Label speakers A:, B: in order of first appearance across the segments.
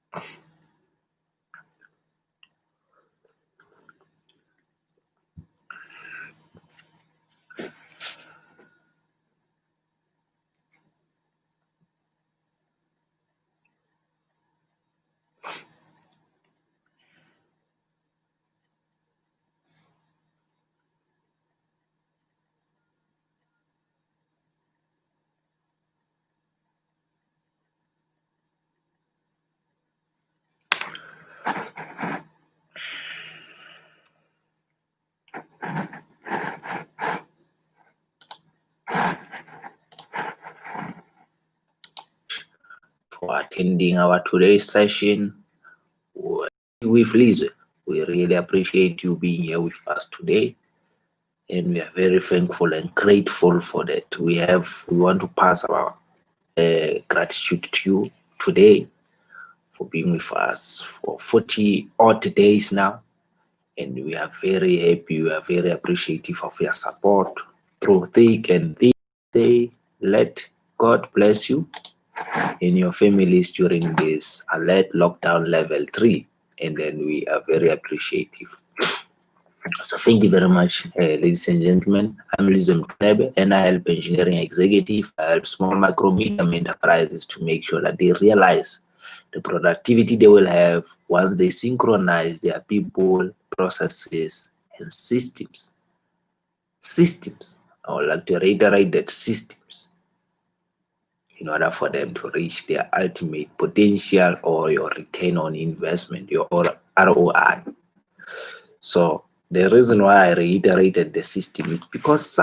A: For attending our today's session with Lizzie. We really appreciate you being here with us today, and we are very thankful and grateful for that. We want to pass our gratitude to you today for being with us for 40 odd days now, and we are very happy. We are very appreciative of your support through thick and thin. Let God bless you and your families during this alert lockdown level 3, and then we are very appreciative. So thank you very much, ladies and gentlemen. I'm Lizzie Mknebe, and I help engineering executive. I help small, micro, medium enterprises to make sure that they realize the productivity they will have once they synchronize their people, processes, and systems. Systems. I would like to reiterate that systems, in order for them to reach their ultimate potential or your return on investment, your ROI. So the reason why I reiterated the system is because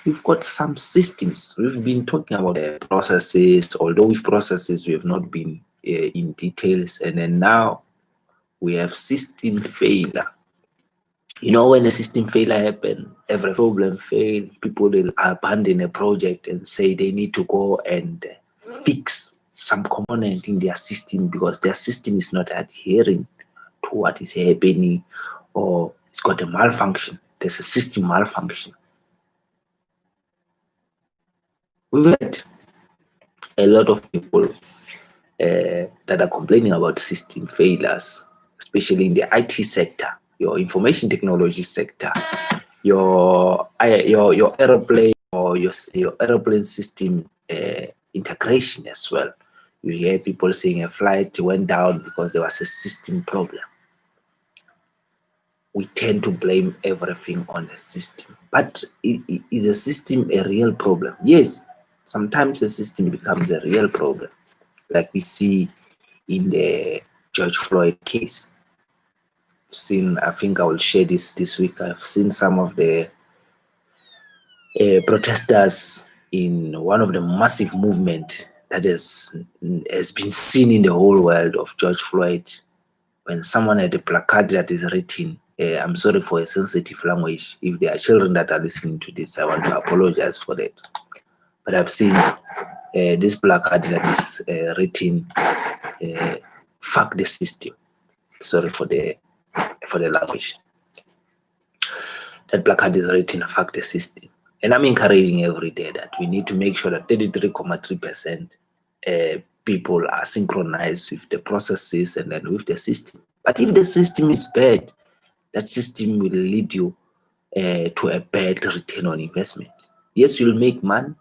A: we've got some systems. We've been talking about the processes, although with processes we have not been in details, and then now we have system failure. You know, when a system failure happens, every problem fails, people will abandon a project and say they need to go and fix some component in their system because their system is not adhering to what is happening, or it's got a malfunction. There's a system malfunction. We've had a lot of people that are complaining about system failures, especially in the IT sector, your information technology sector, your aeroplane or your aeroplane system integration as well. You hear people saying a flight went down because there was a system problem. We tend to blame everything on the system. But is the system a real problem? Yes, sometimes the system becomes a real problem, like we see in the George Floyd case. I think I will share this week. I've seen some of the protesters in one of the massive movement that has been seen in the whole world of George Floyd, when someone had a placard that is written, I'm sorry for a sensitive language. If there are children that are listening to this, I want to apologize for that. But I've seen this placard that is written, fuck the system. Sorry for the language. That placard is written, fuck the system. And I'm encouraging every day that we need to make sure that 33.3% people are synchronized with the processes and then with the system. But if the system is bad, that system will lead you to a bad return on investment. Yes, you'll make money,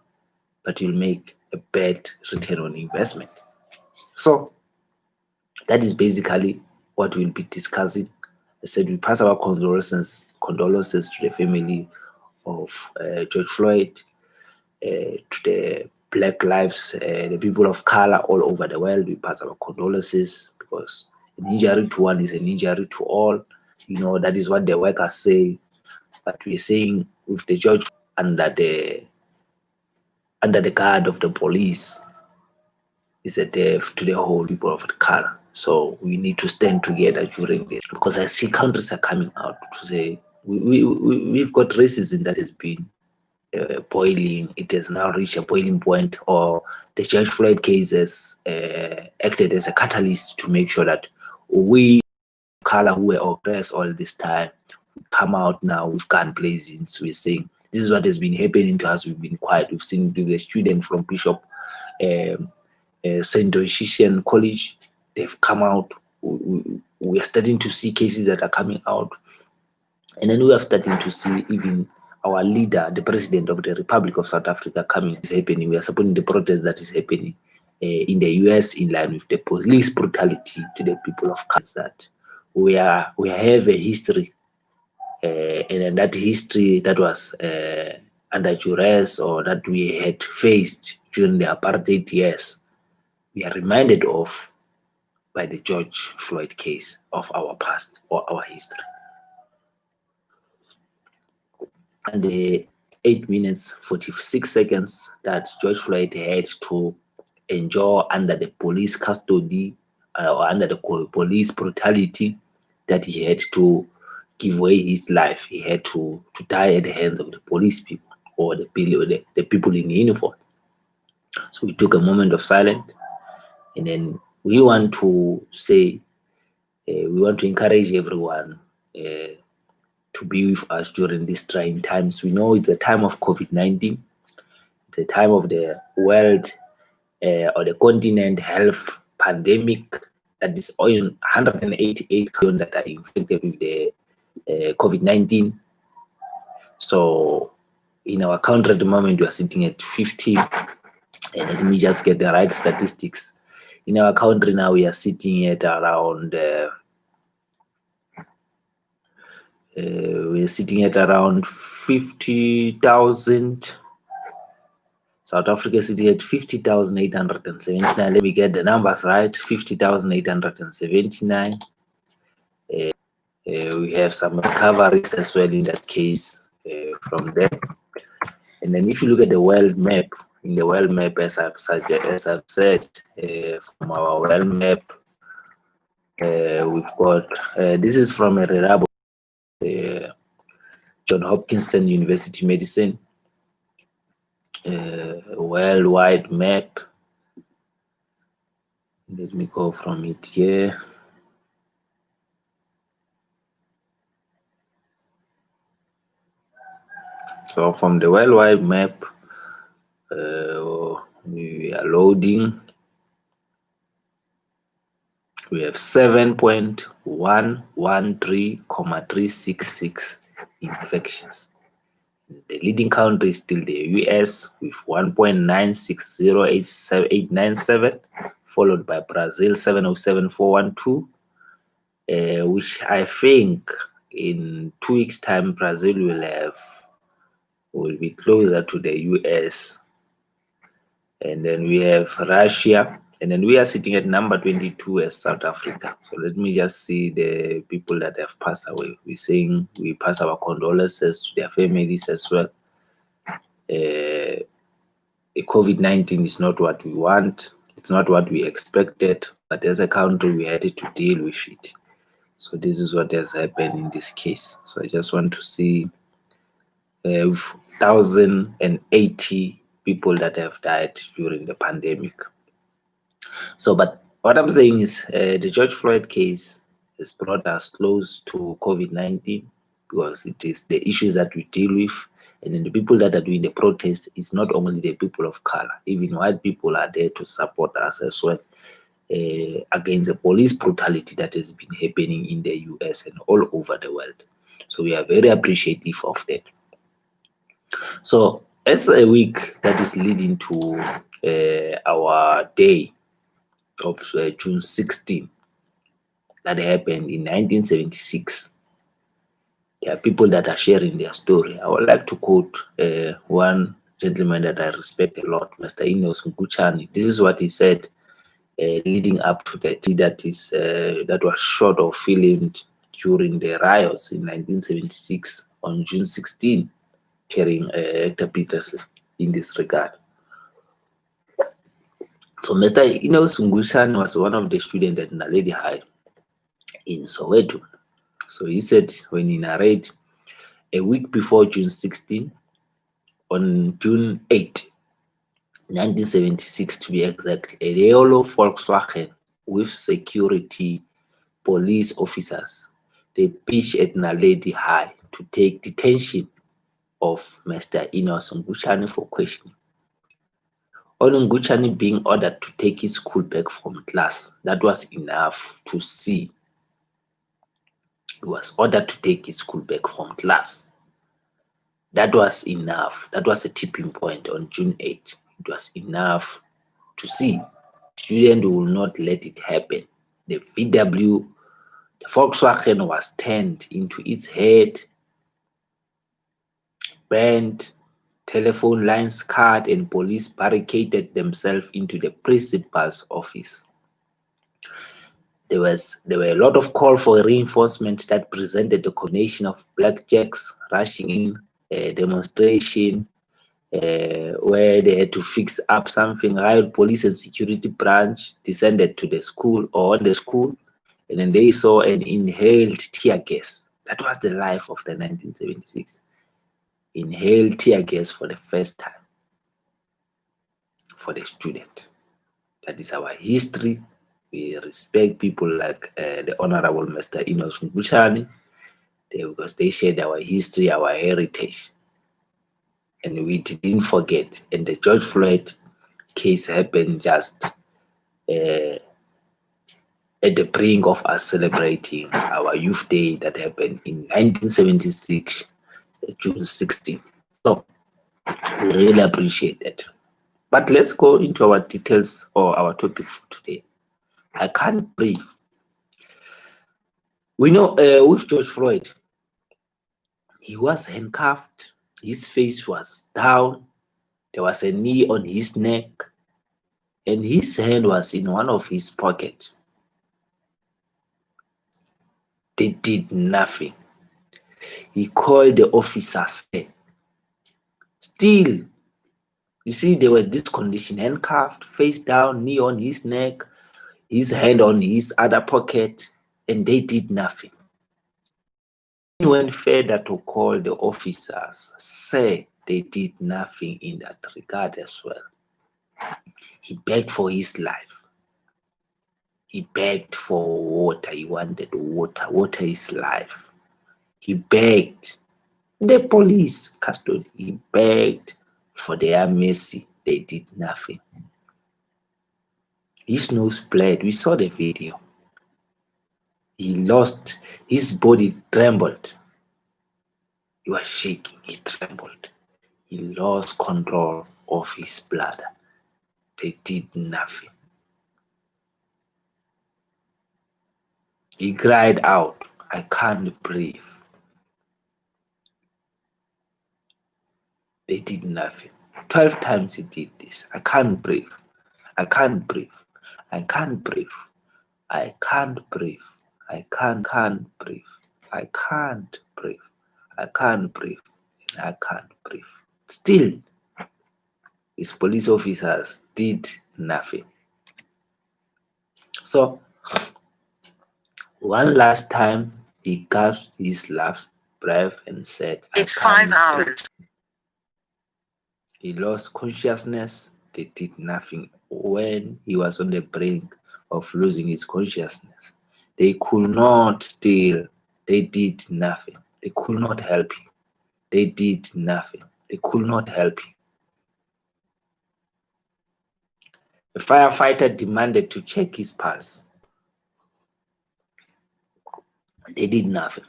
A: but you'll make a bad return on investment. So that is basically what we'll be discussing. I said we pass our condolences to the family of George Floyd, to the Black lives, the people of color all over the world. We pass our condolences because an injury to one is an injury to all. You know, that is what the workers say. But we're saying with the judge under the guard of the police is a death to the whole people of the color. So we need to stand together during this, because I see countries are coming out to say we've got racism that has been boiling. It has now reached a boiling point, or the George Floyd cases acted as a catalyst to make sure that we color who were oppressed all this time come out now with gun blazing. So we're saying this is what has been happening to us. We've been quiet. We've seen the student from Bishop St. Docian College they've come out. We are starting to see cases that are coming out. And then we are starting to see even our leader, the president of the Republic of South Africa, coming is happening. We are supporting the protest that is happening in the US, in line with the police brutality to the people of color. That we have a history, and that history that was under duress, or that we had faced during the apartheid years, we are reminded of by the George Floyd case of our past or our history. And the 8 minutes 46 seconds that George Floyd had to endure under the police custody or under the police brutality, that he had to give away his life. He had to die at the hands of the police people, or the people in uniform. So we took a moment of silence, and then we want to say, we want to encourage everyone to be with us during these trying times. We know it's a time of COVID-19. It's a time of the world or the continent health pandemic, that is on 188 million that are infected with the COVID-19. So in our country at the moment, we are sitting at 50. And let me just get the right statistics. In our country now, we are sitting at around we're sitting at around 50,000. South Africa is sitting at 50,879. Let me get the numbers right. 50,879. We have some recoveries as well in that case from there. And then if you look at the world map, in the world map, as I've said, from our world map, we've got, this is from a reliable John Hopkinson University Medicine worldwide map. Let me go from it here. So from the worldwide map, we are loading. We have 7.113,366 infections. The leading country is still the US with 1.960,897, followed by Brazil 707,412, which I think in 2 weeks' time Brazil will be closer to the US. And then we have Russia, and then we are sitting at number 22 as South Africa. So let me just see the people that have passed away. We're saying we pass our condolences to their families as well. COVID-19 is not what we want. It's not what we expected, but as a country, we had to deal with it. So this is what has happened in this case. So I just want to see 1,080 people that have died during the pandemic. So, but what I'm saying is the George Floyd case has brought us close to COVID-19, because it is the issues that we deal with. And then the people that are doing the protest is not only the people of color, even white people are there to support us as well against the police brutality that has been happening in the US and all over the world. So we are very appreciative of that. So as a week that is leading to our day of June 16, that happened in 1976. There are people that are sharing their story. I would like to quote one gentleman that I respect a lot, Mr. Enos Nguchani. This is what he said leading up to that. That was shot or filmed during the riots in 1976 on June 16, carrying Hector Peterson in this regard. So Mr. Enos Nguchani was one of the students at Naledi High in Soweto. So he said when he narrated, a week before June 16, on June 8, 1976 to be exact, a yellow Volkswagen with security police officers, they pitched at Naledi High to take detention of Mr. Enos Nguchani for questioning. On Nguchani being ordered to take his school bag from class, that was enough to see. He was ordered to take his school bag from class. That was enough. That was a tipping point on June 8th. It was enough to see. Students will not let it happen. The VW, the Volkswagen was turned into its head, burned, telephone lines cut, and police barricaded themselves into the principal's office. There were a lot of call for reinforcement that presented the combination of blackjacks rushing in, a demonstration where they had to fix up something. Riot police and security branch descended to the school or on the school, and then they saw an inhaled tear gas. That was the life of the 1976. Inhaled tear gas for the first time for the student. That is our history. We respect people like the Honorable Mr. Enos Nguchani because they shared our history, our heritage. And we didn't forget. And the George Floyd case happened just at the brink of us celebrating our Youth Day that happened in 1976, June 16. So we really appreciate that. But let's go into our details or our topic for today. I can't breathe. We know with George Floyd, he was handcuffed, his face was down, there was a knee on his neck, and his hand was in one of his pockets. They did nothing. He called the officers. Still, you see, they were this condition, handcuffed, face down, knee on his neck, his hand on his other pocket, and they did nothing. He went further to call the officers, say they did nothing in that regard as well. He begged for his life. He begged for water. He wanted water. Water is life. He begged the police custody. He begged for their mercy. They did nothing. His nose bled. We saw the video. He lost, his body trembled. He was shaking. He trembled. He lost control of his bladder. They did nothing. He cried out, I can't breathe. They did nothing. 12 times he did this. I can't breathe. I can't breathe. I can't breathe. I can't breathe. I can't breathe. I can't breathe. I can't breathe. I can't breathe. Still, his police officers did nothing. So, one last time, he gasped his last breath and said,
B: It's 5 hours.
A: He lost consciousness. They did nothing. When he was on the brink of losing his consciousness, they could not still. They did nothing. They could not help him. They did nothing. They could not help him. The firefighter demanded to check his pulse. They did nothing.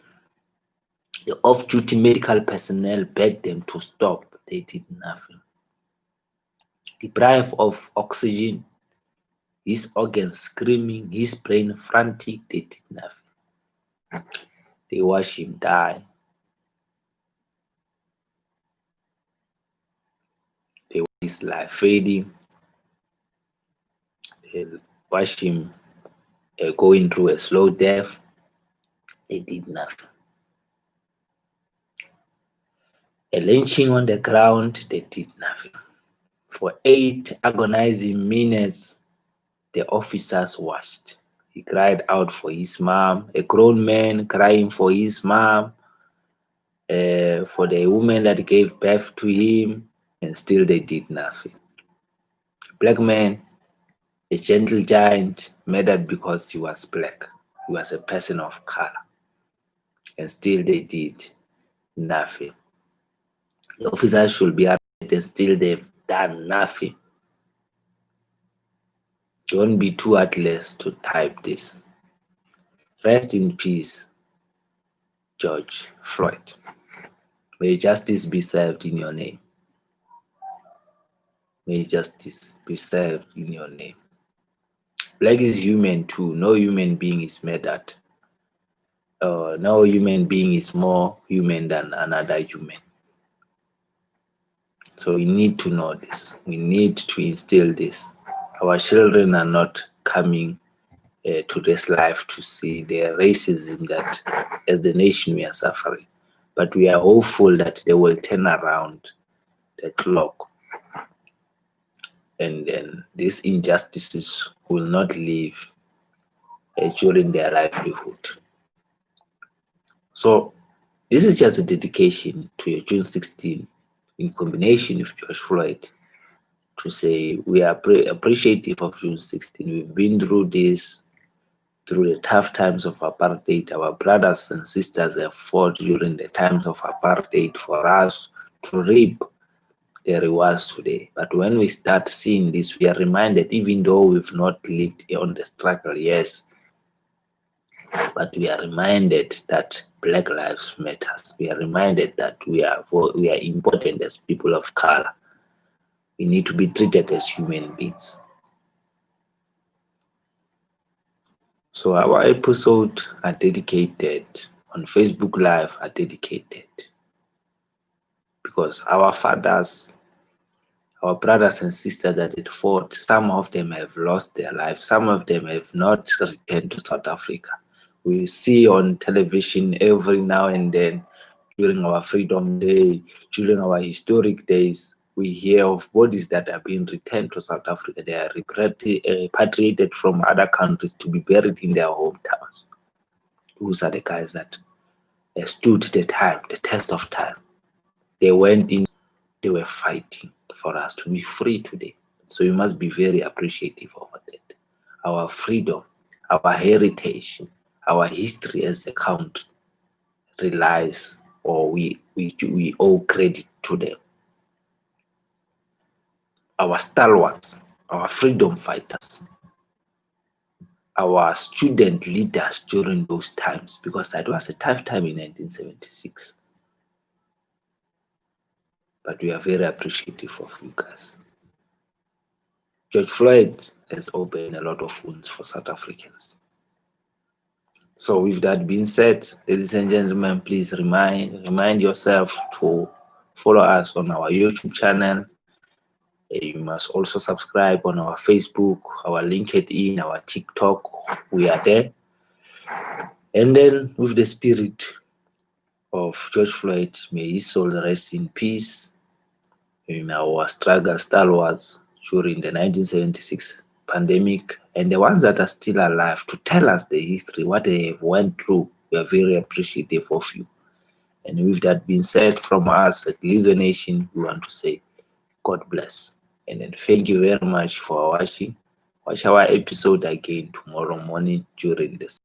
A: The off-duty medical personnel begged them to stop. They did nothing. Deprived of oxygen, his organs screaming, his brain frantic, they did nothing. They watched him die. They watched his life fading. They watched him going through a slow death. They did nothing. A lynching on the ground, they did nothing. For 8 agonizing minutes, the officers watched. He cried out for his mom, a grown man crying for his mom, for the woman that gave birth to him, and still they did nothing. A black man, a gentle giant, murdered because he was black. He was a person of color. And still they did nothing. The officers should be arrested and still they've done nothing. Don't be too heartless to type this. Rest in peace, George Floyd. May justice be served in your name. May justice be served in your name. Black is human too. No human being is murdered. No human being is more human than another human. So we need to know this. We need to instill this. Our children are not coming to this life to see the racism that as the nation we are suffering. But we are hopeful that they will turn around the clock and then these injustices will not live during their livelihood. So this is just a dedication to your June 16 in combination with George Floyd to say we are appreciative of June 16. We've been through this, through the tough times of apartheid. Our brothers and sisters have fought during the times of apartheid for us to reap the rewards today. But when we start seeing this, we are reminded, even though we've not lived on the struggle, yes, but we are reminded that Black Lives Matter. We are reminded that we are important as people of color. We need to be treated as human beings. So our episode are dedicated on Facebook Live are dedicated because our fathers, our brothers and sisters that had fought, some of them have lost their lives, some of them have not returned to South Africa. We see on television every now and then during our Freedom Day, during our historic days, we hear of bodies that are being returned to South Africa. They are repatriated from other countries to be buried in their hometowns. Those are the guys that stood the test of time. They went in, they were fighting for us to be free today. So we must be very appreciative of that. Our freedom, our heritage, our history as a country relies, or we owe credit to them. Our stalwarts, our freedom fighters, our student leaders during those times, because that was a tough time in 1976. But we are very appreciative of you guys. George Floyd has opened a lot of wounds for South Africans. So with that being said, ladies and gentlemen, please remind yourself to follow us on our YouTube channel. You must also subscribe on our Facebook, our LinkedIn, our TikTok. We are there. And then with the spirit of George Floyd, may his soul rest in peace in our struggle stalwarts during the 1976 pandemic, and the ones that are still alive to tell us the history, what they have went through. We are very appreciative of you. And with that being said, from us at Lizzo Nation, we want to say God bless. And then thank you very much for watching. Watch our episode again tomorrow morning during this.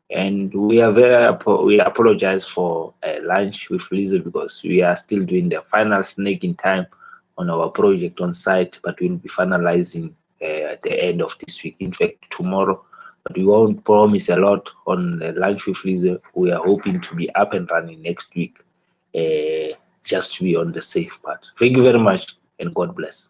A: And we apologize for lunch with Lizzo because we are still doing the final snaking time on our project on site, but we'll be finalizing at the end of this week. In fact, tomorrow. But we won't promise a lot on lunch with Lizzo. We are hoping to be up and running next week, just to be on the safe part. Thank you very much, and God bless.